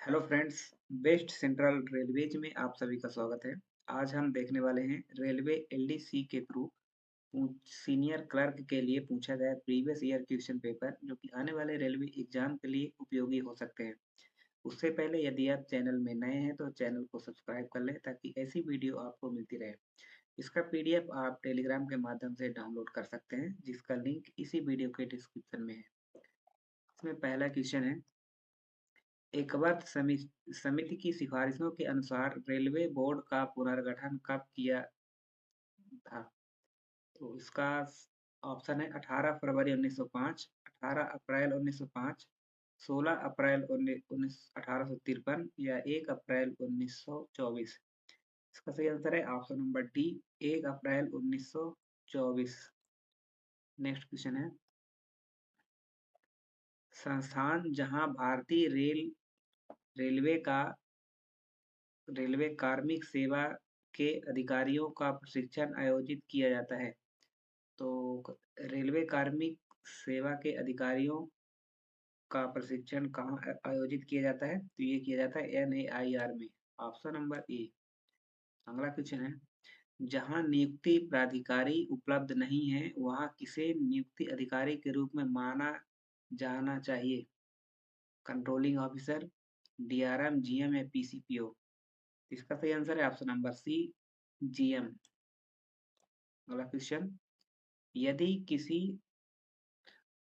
Hello friends. Best central railways में आप सभी का स्वागत है। आज हम देखने वाले हैं रेलवे एलडीसी के थ्रू सीनियर क्लर्क के लिए पूछा गया प्रीवियस ईयर क्वेश्चन पेपर जो कि आने वाले रेलवे एग्जाम के लिए उपयोगी हो सकते हैं। उससे पहले यदि आप चैनल में नए हैं तो चैनल को सब्सक्राइब कर लें ताकि ऐसी वीडियो आपको मिलती रहे। इसका पीडीएफ आप टेलीग्राम के माध्यम से डाउनलोड कर सकते हैं जिसका लिंक इसी वीडियो के डिस्क्रिप्शन में है। इसमें पहला क्वेश्चन है, एकवर्ष समिति की सिफारिशों के अनुसार रेलवे बोर्ड का पुनर्गठन कब किया था? तो इसका ऑप्शन है 18 फरवरी 1905, 18 अप्रैल 1905, 16 अप्रैल 1853 या 1 अप्रैल 1924। इसका सही आंसर है ऑप्शन नंबर डी, 1 अप्रैल 1924। नेक्स्ट क्वेश्चन है, संस्थान जहां भारतीय रेलवे कार्मिक सेवा के अधिकारियों का प्रशिक्षण आयोजित किया जाता है। तो रेलवे कार्मिक सेवा के अधिकारियों का प्रशिक्षण कहाँ आयोजित किया जाता है? तो ये किया जाता है NAIR में, ऑप्शन नंबर ए। अगला क्वेश्चन है, जहां नियुक्ति प्राधिकारी उपलब्ध नहीं है वहां किसे नियुक्ति अधिकारी के रूप में माना जाना चाहिए? कंट्रोलिंग ऑफिसर, DRM, GM या PCPO। इसका सही आंसर है ऑप्शन नंबर सी, GM। अगला क्वेश्चन, यदि किसी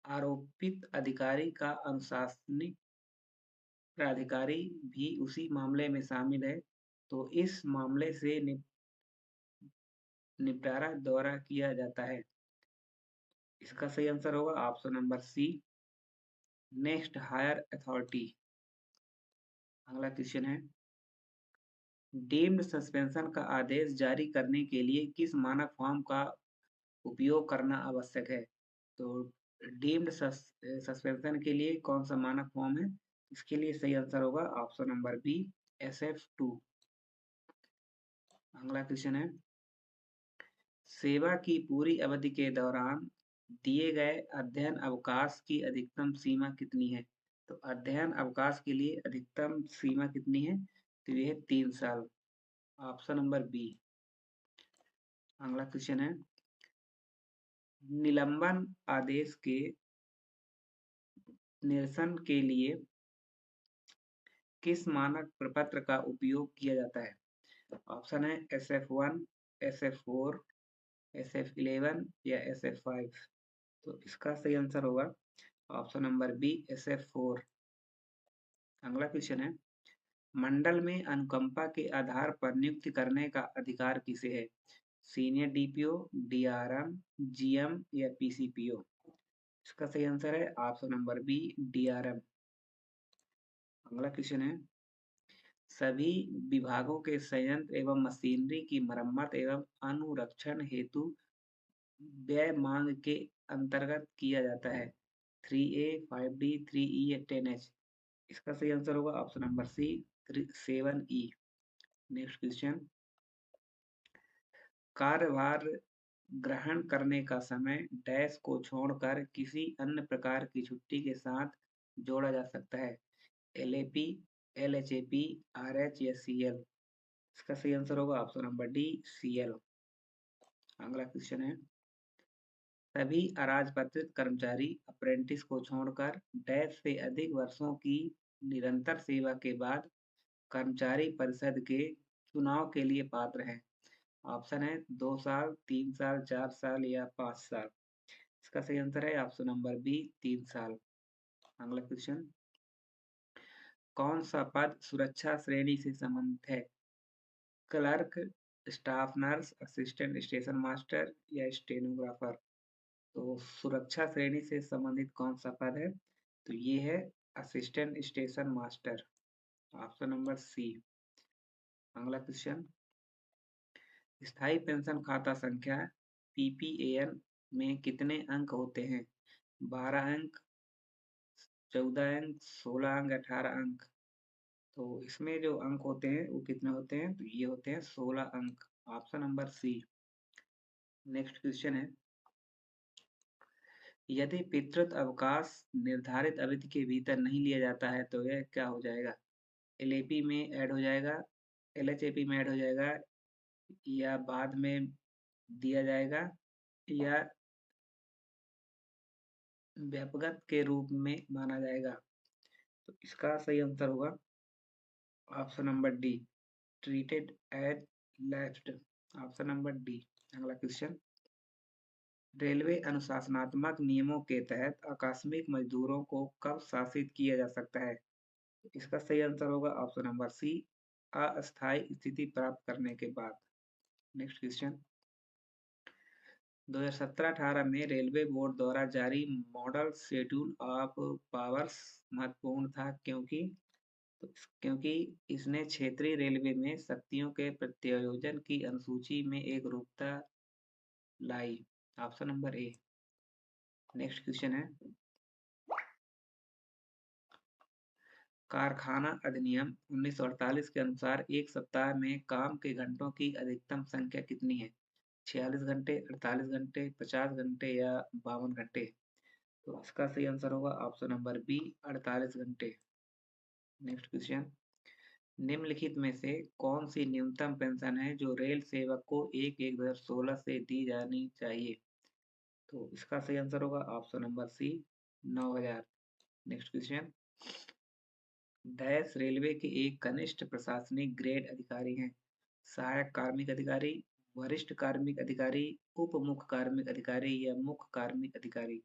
आरोपित अधिकारी का अनुशासनिक प्राधिकारी भी उसी मामले में शामिल है तो इस मामले से निपटारा द्वारा किया जाता है। इसका सही आंसर होगा option number C, next higher authority. अगला क्वेश्चन है, डीम्ड सस्पेंशन का आदेश जारी करने के लिए किस मानक फॉर्म का उपयोग करना आवश्यक है? तो डीम्ड सस्पेंशन के लिए कौन सा मानक फॉर्म है? इसके लिए सही आंसर होगा ऑप्शन नंबर बी, SF2। अगला क्वेश्चन है, सेवा की पूरी अवधि के दौरान दिए गए अध्ययन अवकाश की अधिकतम सीमा कितनी है? तो अध्ययन अवकाश के लिए अधिकतम सीमा कितनी है? तो यह है 3 साल, ऑप्शन नंबर बी। अगला क्वेश्चन है, निलंबन आदेश के निरसन के लिए किस मानक प्रपत्र का उपयोग किया जाता है? ऑप्शन है SF1, SF4, SF11 या SF5। तो इसका सही आंसर होगा ऑप्शन नंबर बी, SF4। अगला क्वेश्चन है, मंडल में अनुकंपा के आधार पर नियुक्ति करने का अधिकार किसे है? सीनियर DPO, DRM, GM या PCPO। इसका सही आंसर है ऑप्शन नंबर बी, DRM। अगला क्वेश्चन है, सभी विभागों के संयंत्र एवं मशीनरी की मरम्मत एवं अनुरक्षण हेतु व्यय मांग के अंतर्गत किया जाता है? 3A, 5D, 3E या 10H। इसका सही आंसर होगा option number C, 7E। Next question, कार्यभार ग्रहण करने का समय डैश को छोड़कर किसी अन्य प्रकार की छुट्टी के साथ जोड़ा जा सकता है? LAP, LHAP, RH या CL। इसका सही आंसर होगा ऑप्शन नंबर डी, CL। अगला क्वेश्चन है, सभी अराजपत्रित कर्मचारी अप्रेंटिस को छोड़कर डैश से अधिक वर्षों की निरंतर सेवा के बाद कर्मचारी परिषद के चुनाव के लिए पात्र हैं? ऑप्शन है 2 साल, 3 साल, 4 साल या 5 साल। इसका सही आंसर है ऑप्शन नंबर बी, 3 साल। अगला क्वेश्चन, कौन सा पद सुरक्षा श्रेणी से संबंधित है? Clerk, staff nurse, assistant station master या स्टेनोग्राफर। तो सुरक्षा श्रेणी से संबंधित कौन सा पद है? तो ये है assistant station master, option number C. अगला क्वेश्चन, स्थायी पेंशन खाता संख्या PPAN में कितने अंक होते हैं? 12 अंक, 14 अंक, 16 अंक, 18 अंक। तो इसमें जो अंक होते हैं वो कितने होते हैं? तो ये होते हैं 16 अंक, option number C. Next question है, यदि पितृत्व अवकाश निर्धारित अवधि के भीतर नहीं लिया जाता है तो यह क्या हो जाएगा? एलएपी में ऐड हो जाएगा, एलएचएपी में ऐड हो जाएगा, या बाद में दिया जाएगा, या व्यापक के रूप में माना जाएगा। तो इसका सही आंसर होगा option number D, treated as lapsed. Option number D. अगला क्वेश्चन, रेलवे अनुशासनात्मक नियमों के तहत आकस्मिक मजदूरों को कब शासित किया जा सकता है? इसका सही आंसर होगा ऑप्शन नंबर सी, अस्थायी स्थिति प्राप्त करने के बाद। नेक्स्ट क्वेश्चन, 2017-18 में रेलवे बोर्ड द्वारा जारी मॉडल शेड्यूल ऑफ पावर्स महत्वपूर्ण था क्योंकि क्योंकि इसने क्षेत्रीय रेलवे में शक्तियों के प्रत्यायोजन की अनुसूची में एक रूपता लाई। Option number A. Next question है, कारखाना अधिनियम 1948 के अनुसार एक सप्ताह में काम के घंटों की अधिकतम संख्या कितनी है? 46 घंटे, 48 घंटे, 50 घंटे या 52 घंटे? तो इसका सही आंसर होगा ऑप्शन नंबर बी, 48 घंटे। नेक्स्ट क्वेश्चन, निम्नलिखित में से कौन सी न्यूनतम पेंशन है जो रेल सेवक को 1/1/2016 से दी जानी चाहिए? तो इसका सही आंसर होगा option number C, 9,000। Next question, dash railway के एक कनिष्ठ प्रशासनिक ग्रेड अधिकारी हैं? सहायक कार्मिक अधिकारी, वरिष्ठ कार्मिक अधिकारी, उप मुख्य कार्मिक अधिकारी या मुख्य कार्मिक अधिकारी?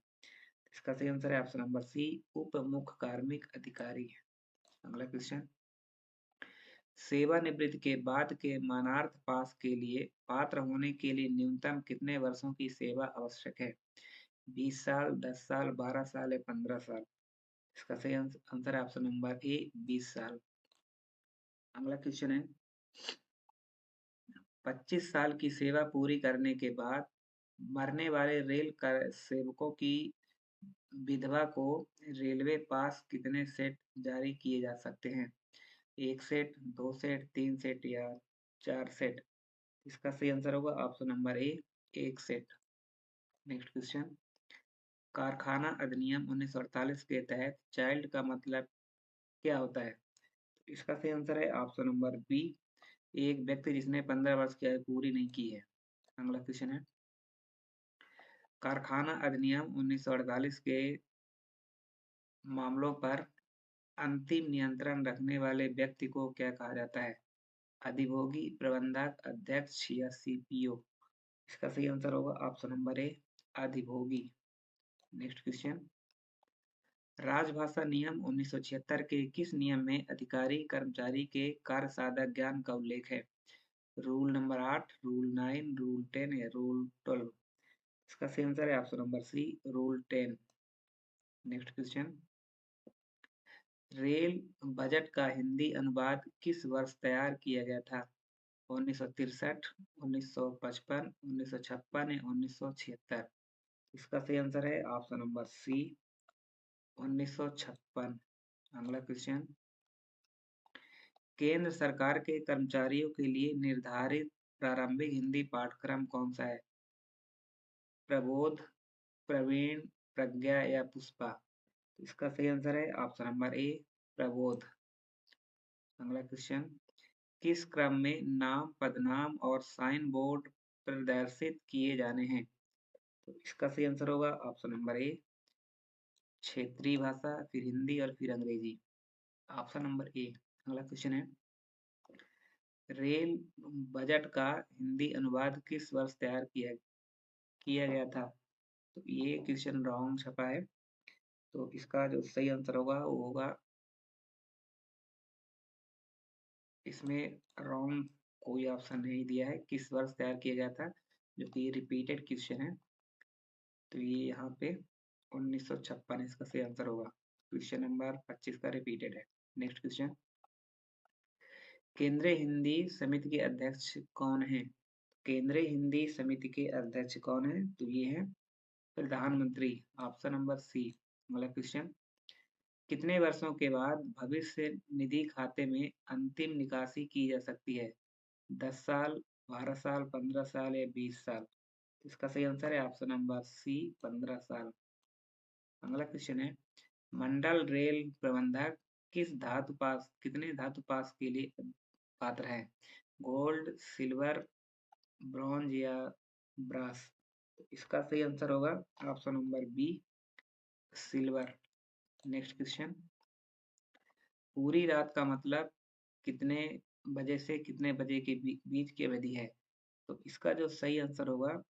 इसका सही आंसर है ऑप्शन नंबर सी, उप मुख्य कार्मिक अधिकारी। अगला क्वेश्चन, सेवानिवृत्ति के बाद के मानार्थ पास के लिए पात्र होने के लिए न्यूनतम कितने वर्षों की सेवा आवश्यक है? 20 साल, 10 साल, 12 साल या 15 साल? इसका सही आंसर है ऑप्शन नंबर ए, 20 साल। अगला क्वेश्चन है, 25 साल की सेवा पूरी करने के बाद मरने वाले रेल सेवकों की विधवा को रेलवे पास कितने सेट जारी किए जा सकते हैं? 1 सेट, 2 सेट, 3 सेट या 4 सेट? इसका सही आंसर होगा ऑप्शन नंबर ए, 1 सेट। नेक्स्ट क्वेश्चन, कारखाना अधिनियम 1948 के तहत चाइल्ड का मतलब क्या होता है? इसका सही आंसर है ऑप्शन नंबर बी, एक व्यक्ति जिसने 15 वर्ष की आयु पूरी नहीं की है। अगला क्वेश्चन है, कारखाना अधिनियम 1948 के मामलों पर अंतिम नियंत्रण रखने वाले व्यक्ति को क्या कहा जाता है? अधिभोगी, प्रबंधक, अध्यक्ष या सीपीओ? इसका सही आंसर होगा ऑप्शन नंबर ए, अधिभोगी। नेक्स्ट क्वेश्चन, राजभाषा नियम 1976 के किस नियम में अधिकारी कर्मचारी के कार्य साधक ज्ञान का उल्लेख है? रूल नंबर 8, रूल 9, रूल 10 या रूल 12? इसका सही आंसर है option number C, rule 10। Next question, rail budget का हिंदी अनुवाद किस वर्ष तैयार किया गया था? 1963, 1955, 1956 या 1976? इसका सही आंसर है ऑप्शन नंबर सी, 1956। अगला क्वेश्चन, केंद्र सरकार के कर्मचारियों के लिए निर्धारित प्रारंभिक हिंदी पाठ्यक्रम कौन सा है? प्रबोध, प्रवीण, प्रज्ञा या पुष्पा? इसका सही आंसर है ऑप्शन नंबर ए, प्रबोध। अगला क्वेश्चन, किस क्रम में नाम, पदनाम और साइन बोर्ड प्रदर्शित किए जाने हैं? तो इसका सही आंसर होगा ऑप्शन नंबर ए, क्षेत्रीय भाषा, फिर हिंदी और फिर अंग्रेजी। ऑप्शन नंबर ए। अगला क्वेश्चन है, रेल बजट का हिंदी अनुवाद किस वर्ष तैयार किया गया था? तो ये क्वेश्चन रॉन्ग छपा है, तो इसका जो सही आंसर होगा वो होगा, इसमें रॉन्ग कोई ऑप्शन नहीं दिया है किस वर्ष तैयार किया गया था, जो कि रिपीटेड क्वेश्चन है। तो ये यहाँ पे 1956 इसका सही आंसर होगा। क्वेश्चन नंबर 25 का रिपीटेड है। नेक्स्ट क्वेश्चन, केंद्रीय हिंदी समिति के अध्यक्ष कौन है? केंद्रीय हिंदी समिति के अध्यक्ष कौन है? तो ये है प्रधानमंत्री। Option number C. अगला क्वेश्चन, कितने वर्षों के बाद भविष्य निधि खाते में अंतिम निकासी की जा सकती है? 10 साल, 12 साल, 15 साल या 20 साल? इसका सही आंसर है ऑप्शन नंबर सी, 15 साल। अगला क्वेश्चन है, मंडल रेल प्रबंधक कितने धातु पास के लिए पात्र है? गोल्ड, सिल्वर, ब्रॉन्ज या ब्रास? तो इसका सही आंसर होगा option number B, silver. Next question, पूरी रात का मतलब कितने बजे से कितने बजे के बीच की अवधि है? तो इसका जो सही आंसर होगा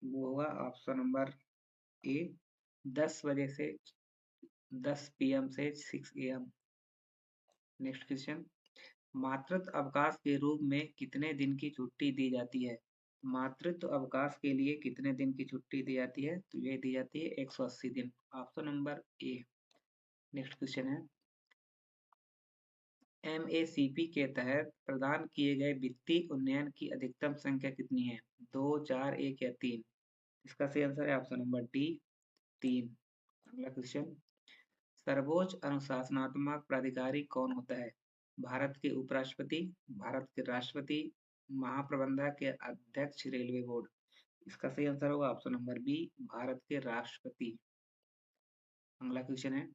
वो होगा ऑप्शन नंबर ए, 10 बजे से 10 पीएम से 6 एएम। नेक्स्ट क्वेश्चन, मातृत्व अवकाश के रूप में कितने दिन की छुट्टी दी जाती है? मातृत्व अवकाश के लिए कितने दिन की छुट्टी दी जाती है? तो ये दी जाती है 180 दिन, option number A. Next question है, एमएसीपी के तहत प्रदान किए गए वित्तीय उन्नयन की अधिकतम संख्या कितनी है? 2, 4, 1 या 3? इसका सही आंसर है ऑप्शन नंबर डी, 3। अगला क्वेश्चन, सर्वोच्च अनुशासनात्मक प्राधिकारी कौन होता है? भारत के उपराष्ट्रपति, भारत के राष्ट्रपति, महाप्रबंधक या अध्यक्ष रेलवे बोर्ड? इसका सही आंसर होगा ऑप्शन नंबर बी, भारत के राष्ट्रपति। अगला क्वेश्चन है,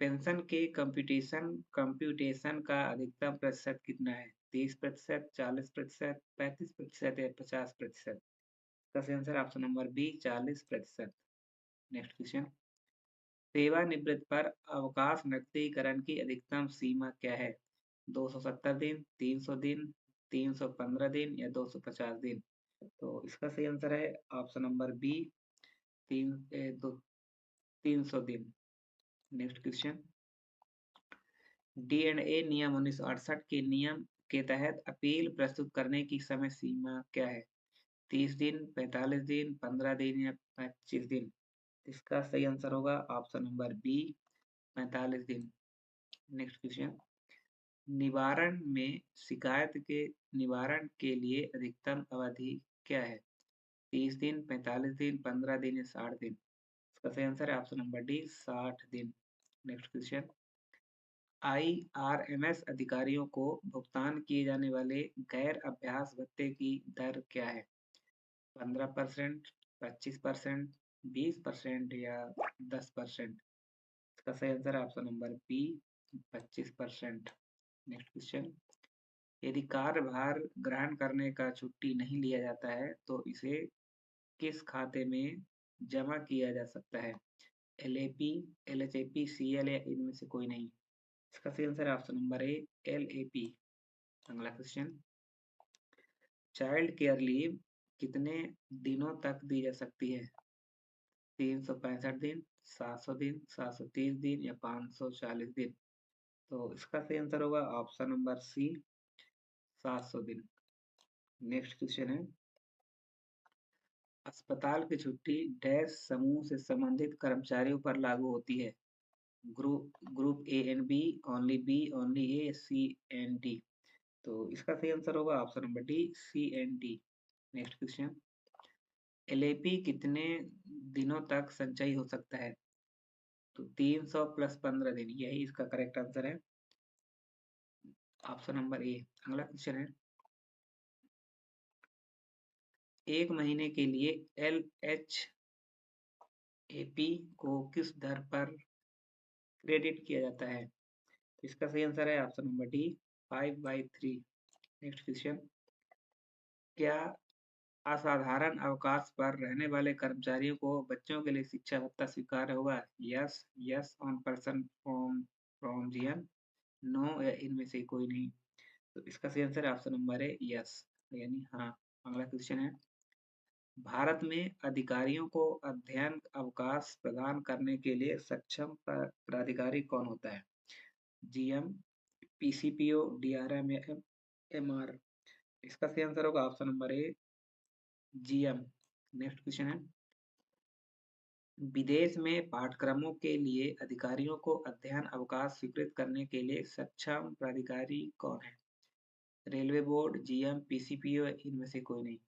पेंशन के कंप्यूटेशन का अधिकतम प्रतिशत कितना है? 30%, 40%, 35% या 50%? इसका सही answer option number B, 40%। Next question, सेवानिवृत्त पर अवकाश नकदीकरण की अधिकतम सीमा क्या है? 270 दिन, 300 दिन, 315 दिन या 250 दिन? तो इसका सही आंसर है ऑप्शन नंबर बी, 300 दिन। नेक्स्ट क्वेश्चन, डी&ए नियम 1968 के नियम के तहत अपील प्रस्तुत करने की समय सीमा क्या है? 30 दिन, 45 दिन, 15 दिन या 25 दिन? इसका सही आंसर होगा ऑप्शन नंबर बी, 45 दिन। नेक्स्ट क्वेश्चन, निवारण में शिकायत के निवारण के लिए अधिकतम अवधि क्या है? 30 दिन, 45 दिन, 15 दिन या 60 दिन? इसका सही आंसर है ऑप्शन नंबर डी, 60 दिन। नेक्स्ट क्वेश्चन, आईआरएमएस अधिकारियों को भुगतान किए जाने वाले गैर अभ्यास भत्ते की दर क्या है? 15%, 25%, 20% या 10%? इसका सही आंसर है option number B, 25%। Next question, यदि कार्यभार ग्रहण करने का छुट्टी नहीं लिया जाता है तो इसे किस खाते में जमा किया जा सकता है? एलएपी, एलएचएपी, सीएल या इनमें से कोई नहीं? इसका सही आंसर है ऑप्शन नंबर ए, एलएपी। अगला क्वेश्चन, चाइल्ड केयर लीव कितने दिनों तक दी जा सकती है? 365 दिन, 700 दिन, 730 दिन या 540 दिन? तो इसका सही आंसर होगा ऑप्शन नंबर सी, 700 दिन। नेक्स्ट क्वेश्चन है, अस्पताल की छुट्टी डैश समूह से संबंधित कर्मचारियों पर लागू होती है? Group A and B, only B, only A, C and D? तो इसका सही आंसर होगा option number D, C and D. Next question, LAP कितने दिनों तक संचयी हो सकता है? तो 300 प्लस 15 दिन, यही इसका करेक्ट आंसर है, ऑप्शन नंबर ए। अगला क्वेश्चन है, एक महीने के लिए एलएचएपी को किस दर पर क्रेडिट किया जाता है? इसका सही आंसर है option number D, 5/3। Next question, क्या असाधारण अवकाश पर रहने वाले कर्मचारियों को बच्चों के लिए शिक्षा भत्ता स्वीकार्य होगा? Yes, yes on person from GM, no या इनमें से कोई नहीं? तो इसका सही आंसर है ऑप्शन नंबर है यस, यानी हाँ। अगला क्वेश्चन है, भारत में अधिकारियों को अध्ययन अवकाश प्रदान करने के लिए सक्षम प्राधिकारी कौन होता है? जीएम, पीसीपीओ, डीआरएम या एमआर? इसका सही आंसर होगा ऑप्शन नंबर ए, जीएम। नेक्स्ट क्वेश्चन है, विदेश में पाठ्यक्रमों के लिए अधिकारियों को अध्ययन अवकाश स्वीकृत करने के लिए सक्षम प्राधिकारी कौन है? रेलवे बोर्ड, जीएम, पीसीपीओ, इनमें से कोई नहीं?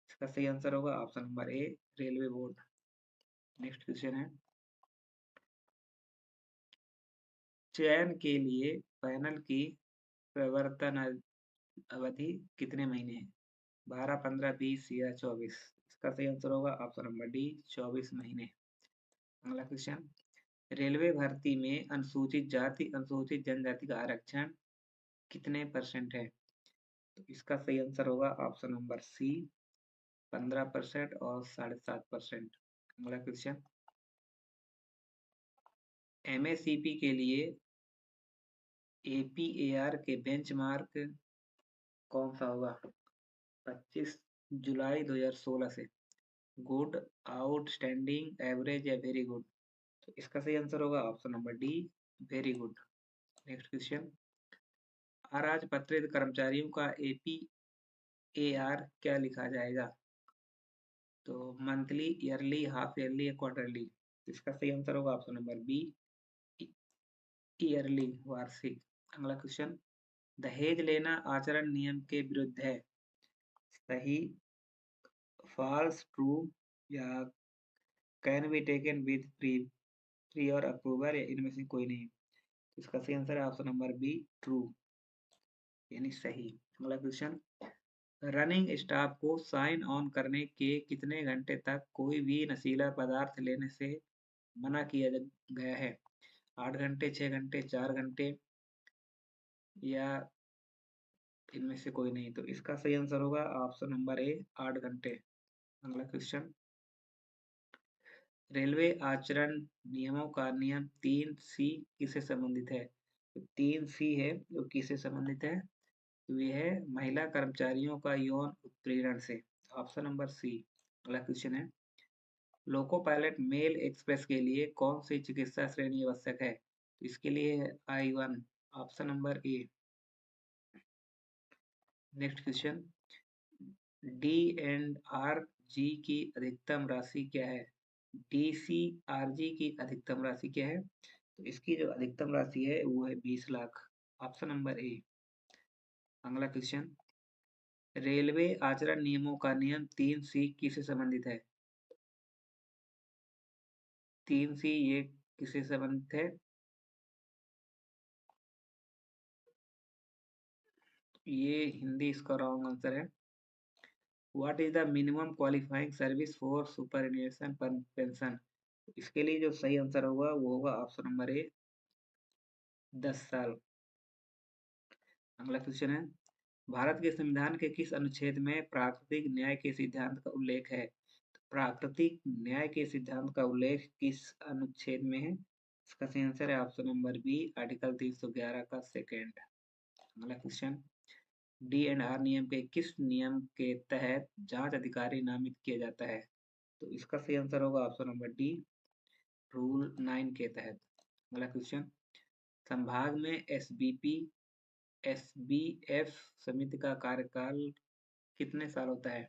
इसका सही आंसर होगा ऑप्शन नंबर ए, रेलवे बोर्ड। नेक्स्ट क्वेश्चन है, चयन के लिए पैनल की प्रवर्तन अवधि कितने महीने है? 12, 15, 20 या 24? इसका सही आंसर होगा ऑप्शन नंबर डी, 24 महीने। अगला क्वेश्चन, रेलवे भर्ती में अनुसूचित जाति अनुसूचित जनजाति का आरक्षण कितने % है? तो इसका सही आंसर होगा ऑप्शन नंबर सी 15% और 7.5%। अगला क्वेश्चन, एमएससीपी के लिए एपीएआर के बेंचमार्क कौन सा होगा? 25 जुलाई 2016 से। गुड, आउटस्टैंडिंग, एवरेज या वेरी गुड? तो इसका सही आंसर होगा option number D very good. Next question, अराजपत्रित कर्मचारियों का एपीएआर क्या लिखा जाएगा? तो मंथली, ईयरली, हाफ ईयरली या क्वार्टरली? इसका सही आंसर होगा ऑप्शन नंबर बी ईयरली, वार्षिक। अगला क्वेश्चन, दहेज लेना आचरण नियम के विरुद्ध है। सही, फॉल्स, ट्रू या can be taken with pre और अप्रूवल या इनमें से कोई नहीं? इसका सही आंसर है ऑप्शन नंबर बी ट्रू, यानी सही। अगला क्वेश्चन, रनिंग स्टाफ को साइन ऑन करने के कितने घंटे तक कोई भी नशीला पदार्थ लेने से मना किया गया है? 8 घंटे, 6 घंटे, 4 घंटे या इनमें से कोई नहीं? तो इसका सही आंसर होगा ऑप्शन नंबर ए 8 घंटे। अगला क्वेश्चन, रेलवे आचरण नियमों का नियम 3C किससे संबंधित है? तो 3C है जो किससे संबंधित है? तो ये है महिला कर्मचारियों का यौन उत्पीड़न से। Option number C. अगला क्वेश्चन है, लोको पायलट मेल एक्सप्रेस के लिए कौन सी चिकित्सा श्रेणी आवश्यक है? तो इसके लिए है I1, option number A. Next question, D and R G की अधिकतम राशि क्या है? DCRG की अधिकतम राशि क्या है? तो इसकी जो अधिकतम राशि है वो है 20 लाख, ऑप्शन नंबर ए। अगला क्वेश्चन, रेलवे आचरण नियमों का नियम 3C किससे संबंधित है? 3C ये किससे संबंधित है? ये हिंदी इसका रॉन्ग आंसर है। What is the minimum qualifying service for superannuation pension? इसके लिए जो सही आंसर होगा वो होगा ऑप्शन नंबर ए 10 साल। अगला क्वेश्चन है, भारत के संविधान के किस अनुच्छेद में प्राकृतिक न्याय के सिद्धांत का उल्लेख है? तो प्राकृतिक न्याय के सिद्धांत का उल्लेख किस अनुच्छेद में है? इसका सही आंसर है ऑप्शन नंबर बी आर्टिकल 311 का सेकेंड। अगला क्वेश्चन, डी एंड आर नियम के किस नियम के तहत जांच अधिकारी नामित किया जाता है? तो इसका सही आंसर होगा ऑप्शन नंबर डी रूल 9 के तहत। अगला क्वेश्चन, संभाग में SBF समिति का कार्यकाल कितने साल होता है?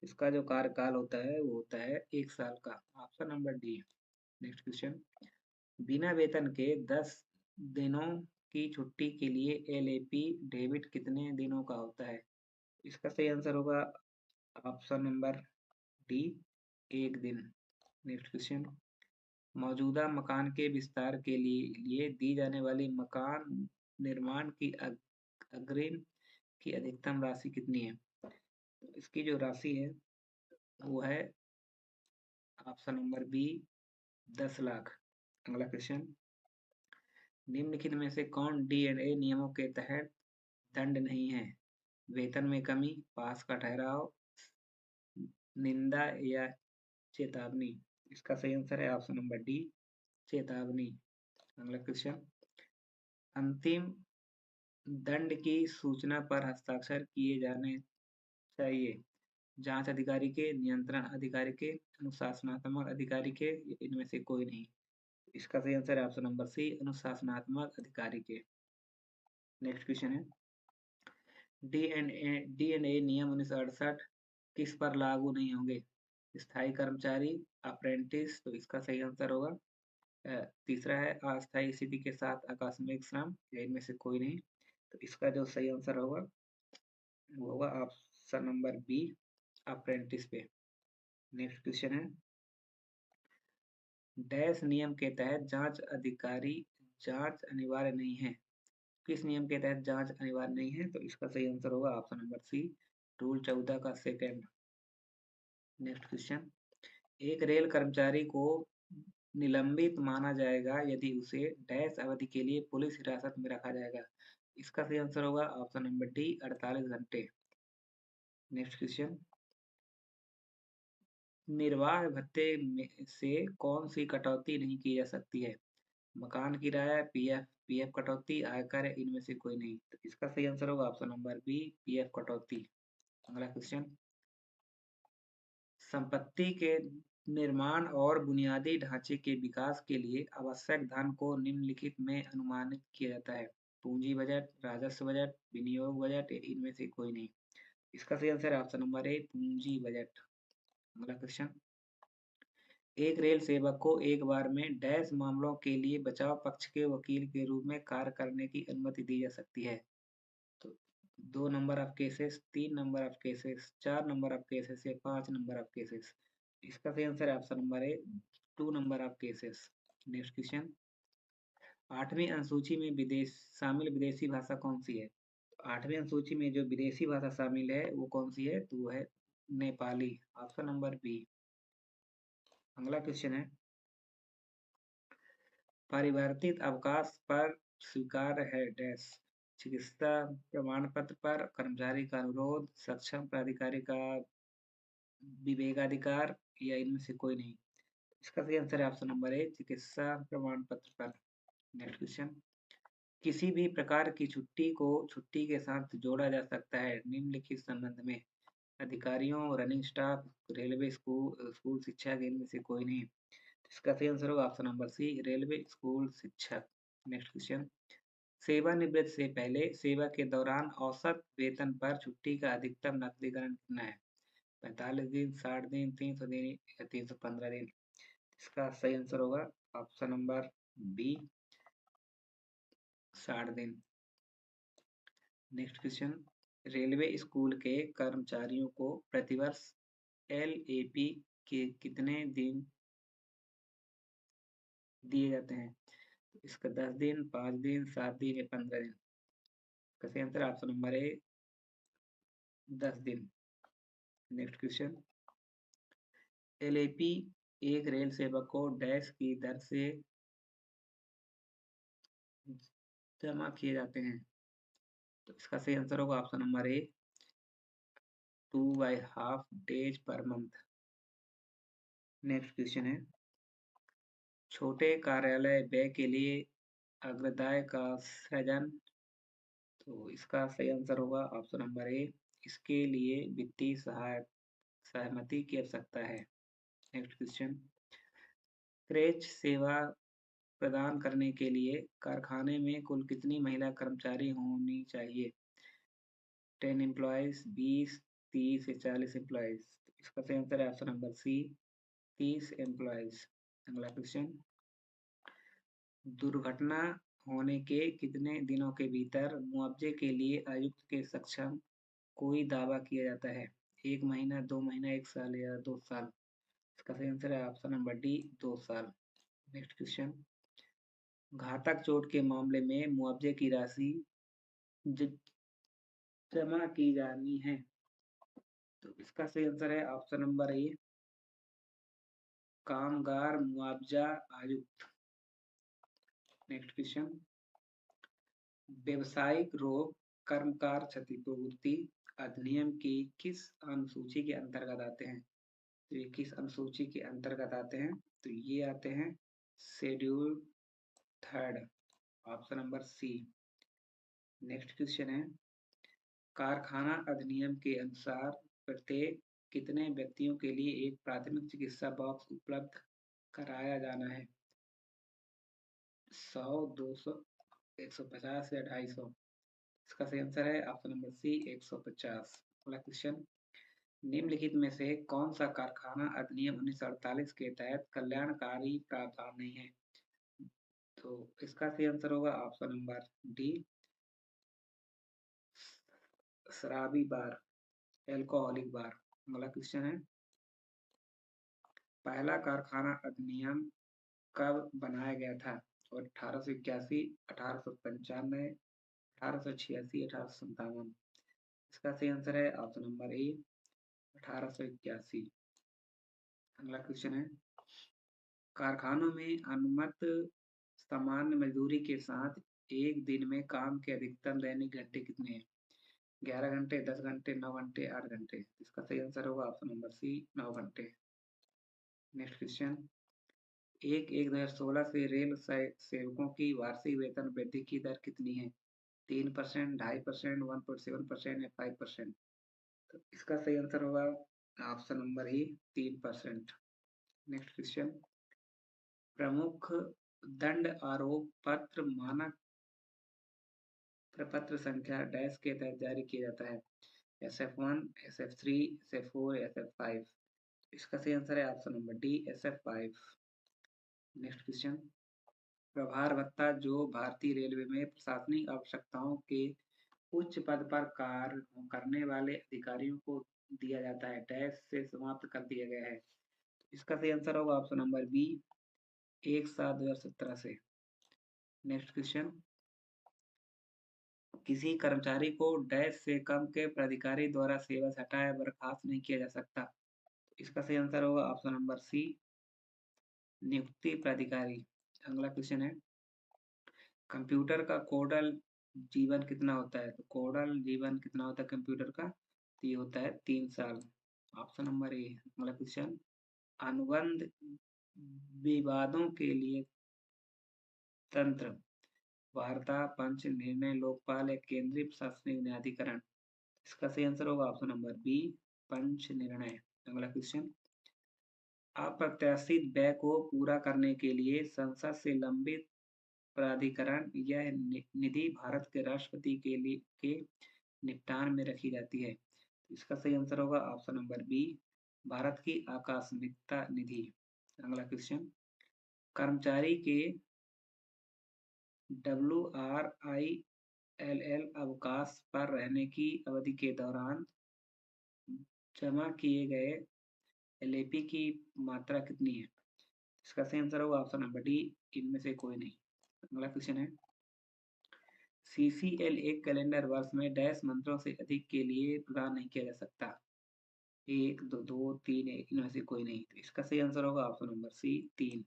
इसका जो कार्यकाल होता है वो होता है 1 साल का, option number D. Next question, बिना वेतन के 10 दिनों की छुट्टी के लिए LAP डेबिट कितने दिनों का होता है? इसका सही आंसर होगा ऑप्शन नंबर डी 1 दिन। नेक्स्ट क्वेश्चन, मौजूदा मकान के विस्तार के लिए दी जाने वाली मकान निर्माण की अग्रिम की अधिकतम राशि कितनी है? तो इसकी जो राशि है वो है ऑप्शन नंबर बी 10 लाख। अगला क्वेश्चन, निम्नलिखित में से कौन D&A नियमों के तहत दंड नहीं है? वेतन में कमी, पास का ठहराव, निंदा या चेतावनी? इसका सही आंसर है ऑप्शन नंबर डी चेतावनी। अगला क्वेश्चन, अंतिम दंड की सूचना पर हस्ताक्षर किए जाने चाहिए जांच अधिकारी के, नियंत्रण अधिकारी के, अनुशासनात्मक अधिकारी के, इनमें से कोई नहीं? इसका सही आंसर है ऑप्शन नंबर सी अनुशासनात्मक अधिकारी के। नेक्स्ट क्वेश्चन है, डी एंड ए नियम 1968 किस पर लागू नहीं होंगे? स्थायी कर्मचारी, अप्रेंटिस? तो इसका सही आंसर होगा तीसरा है अस्थायी स्थिति के साथ आकस्मिक श्रम, या इनमें से कोई नहीं? तो इसका जो सही आंसर होगा वो होगा ऑप्शन नंबर बी अप्रेंटिस पे। नेक्स्ट क्वेश्चन है, डैश नियम के तहत जांच अनिवार्य नहीं है? किस नियम के तहत जांच अनिवार्य नहीं है? तो इसका सही आंसर होगा ऑप्शन नंबर सी रूल 14 का सेकेंड। नेक्स्ट क्वेश्चन, एक रेल कर्मचारी को निलंबित माना जाएगा यदि उसे डैश अवधि के लिए पुलिस हिरासत में रखा जाएगा। इसका सही आंसर होगा ऑप्शन नंबर डी, 48 घंटे। नेक्स्ट क्वेश्चन, निर्वाह भत्ते में से कौन सी कटौती नहीं की जा सकती है? मकान किराया, पीएफ, पीएफ कटौती, आयकर, इनमें से कोई नहीं। तो इसका सही आंसर होगा ऑप्शन नंबर बी, पीएफ कटौती। अगला क्वेश्चन, संपत्ति के निर्माण और बुनियादी ढांचे के विकास के लिए आवश्यक धन को निम्नलिखित में अनुमानित किया जाता है। पूंजी बजट, राजस्व बजट, विनियोग बजट, इनमें से कोई नहीं। इसका सही आंसर है ऑप्शन नंबर ए, पूंजी बजट। अगला क्वेश्चन, एक रेल सेवक को एक बार में डैश मामलों के लिए बचाव पक्ष के वकील के रूप में कार्य करने की अनुमति दी जा सकती है। तो 2 number of cases, 3 number of cases, 4 number of cases या 5 नंबर ऑफ केसेस। इसका सही आंसर है option number A, 2 number of cases. Next question, 8वीं अनुसूची में शामिल विदेशी भाषा कौन सी है? 8वीं अनुसूची में जो विदेशी भाषा शामिल है वो कौन सी है? तो वो है नेपाली, ऑप्शन नंबर बी। अगला क्वेश्चन है, परिवर्तित अवकाश पर स्वीकार्य है डैश, चिकित्सा प्रमाण पत्र पर कर्मचारी का अनुरोध, सक्षम प्राधिकारी का विवेकाधिकार, या इनमें से कोई नहीं। इसका सही आंसर है ऑप्शन नंबर ए, चिकित्सा प्रमाण पत्र पर। नेक्स्ट क्वेश्चन, किसी भी प्रकार की छुट्टी को छुट्टी के साथ जोड़ा जा सकता है निम्नलिखित संबंध में। अधिकारियों, रनिंग स्टाफ, रेलवे, स्कूल शिक्षक, इनमें से कोई नहीं। इसका सही आंसर होगा option number C, railway school शिक्षक। नेक्स्ट क्वेश्चन, सेवानिवृत्ति से पहले सेवा के दौरान औसत वेतन पर छुट्टी का अधिकतम नकदीकरण कितना है? 45 दिन, 60 दिन, 300 दिन या 315 दिन। इसका सही आंसर होगा ऑप्शन नंबर बी, 60 दिन। नेक्स्ट क्वेश्चन, रेलवे स्कूल के कर्मचारियों को प्रतिवर्ष एलएपी के कितने दिन दिए जाते हैं? इसका 10 दिन, 5 दिन, 7 दिन या 15 दिन। इसका सही आंसर ऑप्शन नंबर ए, 10 दिन। नेक्स्ट क्वेश्चन, एलएपी एक रेल सेवक को डैश की दर से जमा किए जाते हैं। तो इसका सही आंसर होगा ऑप्शन नंबर ए, 2/2 days per month. Next question है, छोटे कार्यालय व्यय के लिए अग्रदाय का सृजन। तो इसका सही आंसर होगा ऑप्शन नंबर ए, इसके लिए वित्तीय सहमति की आवश्यकता है। नेक्स्ट क्वेश्चन, क्रेच सेवा प्रदान करने के लिए कारखाने में कुल कितनी महिला कर्मचारी होनी चाहिए? 10 एम्प्लॉयज, 20, 30 या 40 एम्प्लॉयज। इसका सही आंसर है ऑप्शन नंबर सी, 30 एम्प्लॉयज। अगला क्वेश्चन, दुर्घटना होने के कितने दिनों के भीतर मुआवजे के लिए आयुक्त के सक्षम कोई दावा किया जाता है? 1 महीना, 2 महीना, 1 साल या 2 साल। इसका सही आंसर है ऑप्शन नंबर डी, 2 साल। नेक्स्ट क्वेश्चन, घातक चोट के मामले में मुआवजे की राशि जमा की जानी है। तो इसका सही आंसर है ऑप्शन नंबर ए, कामगार मुआवजा आयुक्त। नेक्स्ट क्वेश्चन, व्यवसायिक रोग कर्मकार क्षतिपूर्ति अधिनियम की किस अनुसूची के अंतर्गत आते हैं? तो ये किस अनुसूची के अंतर्गत आते हैं? तो ये आते हैं schedule 3, option number C. Next question है, कारखाना अधिनियम के अनुसार प्रत्येक कितने व्यक्तियों के लिए एक प्राथमिक चिकित्सा बॉक्स उपलब्ध कराया जाना है? 100, 200, 150 या 250। इसका सही आंसर है ऑप्शन नंबर सी, 150। अगला क्वेश्चन, निम्नलिखित में से कौन सा कारखाना अधिनियम 1948 के तहत कल्याणकारी प्रावधान नहीं है? तो इसका सही आंसर होगा ऑप्शन नंबर डी, शराबी बार, एल्कोहलिक बार। अगला क्वेश्चन है, पहला कारखाना अधिनियम कब बनाया गया था? और 1881, 1895, 1886, 1857। इसका सही आंसर है ऑप्शन नंबर ए, 1881। अगला क्वेश्चन है, कारखानों में अनुमत सामान्य मजदूरी के साथ एक दिन में काम के अधिकतम दैनिक घंटे कितने हैं? 11 घंटे, 10 घंटे, 9 घंटे, 8 घंटे। इसका सही आंसर होगा ऑप्शन नंबर सी, 9 घंटे। नेक्स्ट क्वेश्चन, 1/1/2016 से रेल सेवकों की वार्षिक वेतन वृद्धि की दर कितनी है? 3%, 2.5%, 1.7% या 5%? तो इसका सही आंसर होगा ऑप्शन नंबर ए, 3%। नेक्स्ट क्वेश्चन, प्रमुख दंड आरोप पत्र मानक प्रपत्र संख्या डैश के तहत जारी किया जाता है? SF1, SF3, SF4, SF5? इसका सही आंसर है option number D, SF5। Next question, प्रभार भत्ता जो भारतीय रेलवे में प्रशासनिक आवश्यकताओं के उच्च पद पर कार्य करने वाले अधिकारियों को दिया जाता है, डैश से समाप्त कर दिया गया है? इसका सही आंसर होगा ऑप्शन नंबर बी, 1/7/2017 से। नेक्स्ट क्वेश्चन, किसी कर्मचारी को डैश से कम के प्राधिकारी द्वारा सेवा से हटाया बर्खास्त नहीं किया जा सकता? इसका सही आंसर होगा ऑप्शन नंबर सी, नियुक्ति प्राधिकारी। अगला क्वेश्चन है, कंप्यूटर का कोडल जीवन कितना होता है? तो कोडल जीवन कितना होता है कंप्यूटर का? तो ये होता है 3 साल। ऑप्शन नंबर ए। अगला क्वेश्चन, अनुबंध विवादों के लिए तंत्र वार्ता, पंच, निर्णय, लोकपाल या केंद्रीय प्रशासनिक न्यायाधिकरण? इसका सही आंसर होगा ऑप्शन नंबर बी, पंच निर्णय। अगला क्वेश्चन, अप्रत्याशित व्यय को पूरा करने के लिए संसद से लंबित प्राधिकरण यह निधि भारत के राष्ट्रपति के लिए के निपटान में रखी जाती है? इसका सही आंसर होगा ऑप्शन नंबर बी, भारत की आकस्मिकता निधि। अगला क्वेश्चन, कर्मचारी के WRILL अवकाश पर रहने की अवधि के दौरान जमा किए गए LAP की मात्रा कितनी है? इसका सही आंसर होगा ऑप्शन नंबर डी, इनमें से कोई नहीं। अगला क्वेश्चन है, CCL एक कैलेंडर वर्ष में डैश मंत्रों से अधिक के लिए प्रदान नहीं किया जा सकता? 1, 2, 2, 3, इनमें से कोई नहीं। तो इसका सही आंसर होगा option number C, 3।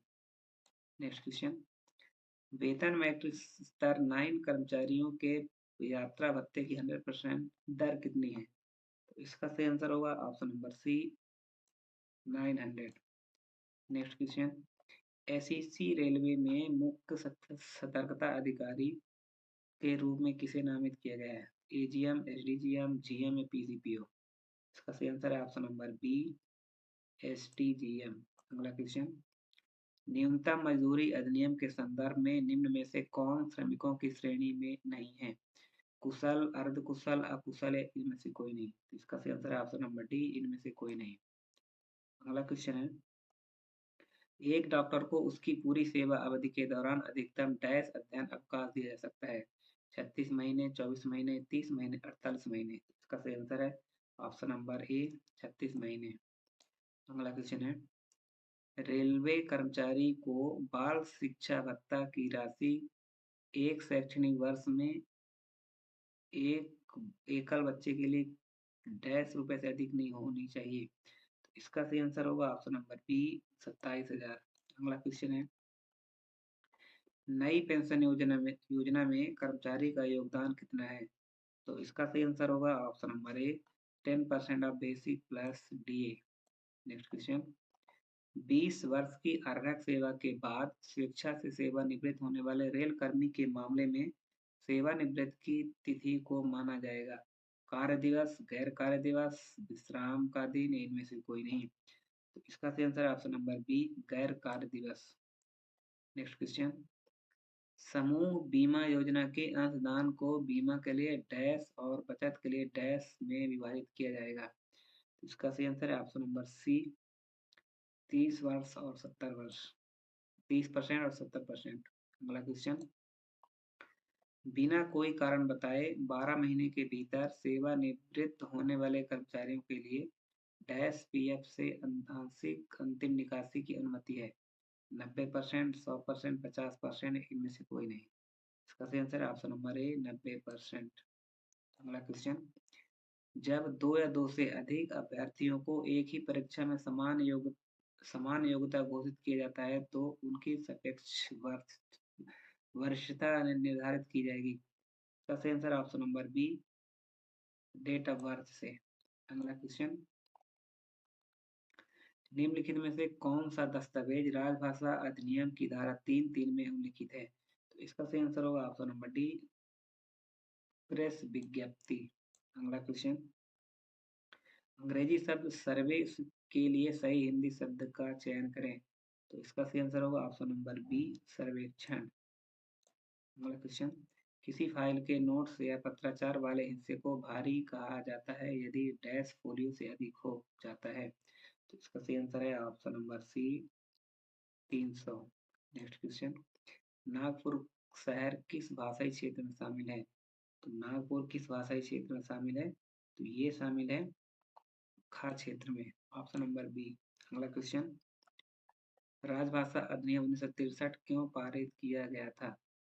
Next question, वेतन मैट्रिक्स स्तर 9 कर्मचारियों के यात्रा भत्ते की 100% दर कितनी है? तो इसका सही आंसर होगा option number C, 900। Next question, SEC railway में मुख्य सतर्कता अधिकारी के रूप में किसे नामित किया गया है? AGM, SDGM, GM या PCPO? इसका सही आंसर है ऑप्शन नंबर बी, SDGM। अगला क्वेश्चन, न्यूनतम मजदूरी अधिनियम के संदर्भ में निम्न में से कौन श्रमिकों की श्रेणी में नहीं है? कुशल, अर्धकुशल, अकुशल है, इनमें से कोई नहीं। तो इसका सही आंसर है ऑप्शन नंबर डी, इनमें से कोई नहीं। अगला क्वेश्चन है, एक डॉक्टर को उसकी पूरी सेवा अवधि के दौरान अधिकतम डैश अध्ययन अवकाश दिया जा सकता है? 36 महीने, 24 महीने, 30 महीने, 48 महीने? इसका सही आंसर है ऑप्शन नंबर ए, 36 महीने। अगला क्वेश्चन है, रेलवे कर्मचारी को बाल शिक्षा भत्ता की राशि एक शैक्षणिक वर्ष में एक एकल बच्चे के लिए डैश रुपए से अधिक नहीं होनी चाहिए? तो इसका सही आंसर होगा ऑप्शन नंबर बी, 27,000। अगला क्वेश्चन है, नई पेंशन योजना में कर्मचारी का योगदान कितना है? तो इसका सही आंसर होगा option number A, 10% of basic plus DA। Next question, 20 वर्ष की अर्हक सेवा के बाद स्वेच्छा से सेवानिवृत्त होने वाले रेल कर्मी के मामले में सेवानिवृत्ति की तिथि को माना जाएगा? कार्य दिवस, गैर कार्य दिवस, विश्राम का दिन, इनमें से कोई नहीं। तो इसका सही आंसर है ऑप्शन नंबर बी, गैर कार्य दिवस। नेक्स्ट क्वेश्चन, समूह बीमा योजना के अंशदान को बीमा के लिए डैश और बचत के लिए डैश में विभाजित किया जाएगा? इसका सही आंसर है ऑप्शन नंबर सी, 30 वर्ष और 70 वर्ष, 30% और 70%। अगला क्वेश्चन, बिना कोई कारण बताए 12 महीने के भीतर सेवानिवृत्त होने वाले कर्मचारियों के लिए डैश PF से आंशिक अंतिम निकासी की अनुमति है? 90%, 100%, 50%, इनमें से कोई नहीं। इसका सही आंसर है ऑप्शन नंबर ए, 90%। अगला क्वेश्चन, जब 2 या 2 से अधिक अभ्यर्थियों को एक ही परीक्षा में समान समान योग्यता घोषित किया जाता है तो उनकी सापेक्ष वरिष्ठता निर्धारित की जाएगी। इसका सही answer option number B, date of birth से। अगला क्वेश्चन, निम्नलिखित में से कौन सा दस्तावेज राजभाषा अधिनियम की धारा 3(3) में उल्लिखित है? तो इसका सही आंसर होगा ऑप्शन नंबर डी, प्रेस विज्ञप्ति। अगला क्वेश्चन, अंग्रेजी शब्द सर्वे के लिए सही हिंदी शब्द का चयन करें। तो इसका सही आंसर होगा ऑप्शन नंबर बी, सर्वेक्षण। अगला क्वेश्चन, किसी फाइल के नोट्स या पत्राचार वाले हिस्से को भारी कहा जाता है यदि डैश फोलियो से अधिक हो जाता है। तो इसका सही आंसर है option number C, 300। Next question, Nagpur शहर किस भाषाई क्षेत्र में शामिल है? तो नागपुर किस भाषाई क्षेत्र में शामिल है? तो ये शामिल है खा क्षेत्र में, ऑप्शन नंबर बी। अगला क्वेश्चन, राजभाषा अधिनियम 1963 क्यों पारित किया गया था?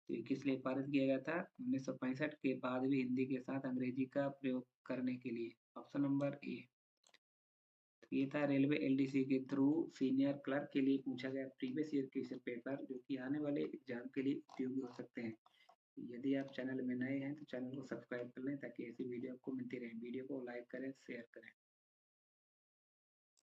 तो ये किस लिए पारित किया गया था? 1965 के बाद भी हिंदी के साथ अंग्रेजी का प्रयोग करने के लिए, ऑप्शन नंबर ए। तो ये था रेलवे एलडीसी के थ्रू सीनियर क्लर्क के लिए पूछा गया प्रीवियस ईयर क्वेश्चन पेपर, जो कि आने वाले एग्जाम के लिए उपयोगी हो सकते हैं। यदि आप चैनल में नए हैं तो चैनल को सब्सक्राइब कर लें ताकि ऐसी वीडियो आपको मिलती रहे। वीडियो को लाइक करें, शेयर करें।